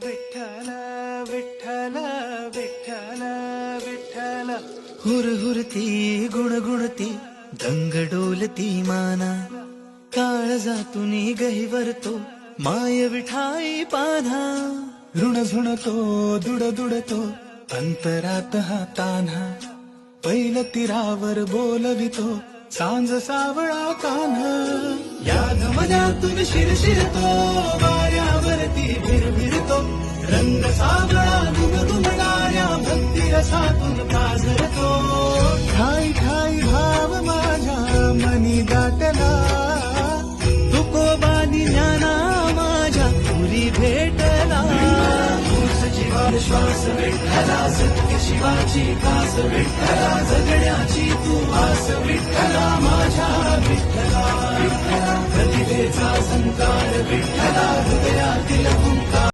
विठ्ठल विठ्ठल विठ्ठल विठ्ठल हुरहुरती गुणगुणती दंग डोलती माना काळजातून गहिवरतो माय विठाई पाधा ऋण झुणतो दुड दुडतो अंतरात हा तान्हा पैल तीरावर बोलवितो सांज सावळा कान्हा या धमन्यातून शिरशिरतो वाऱ्यावरती भिरभिरतो रंग सावळा दुमदुमणाऱ्या भक्ती रसातून पाझरतो ठाई ठाई भाव माझ्या मनी दाटला तुकोबानी ज्ञाना माझ्या पुरी भेटला तूच जीवन श्वास विठ्ठला सत्य शिवाची कास विठ्ठला जगण्याची तू आस विठ्ठला माझ्या विठ्ठला विठ्ठला प्रतिभेचा संकार विठ्ठला हृदयातील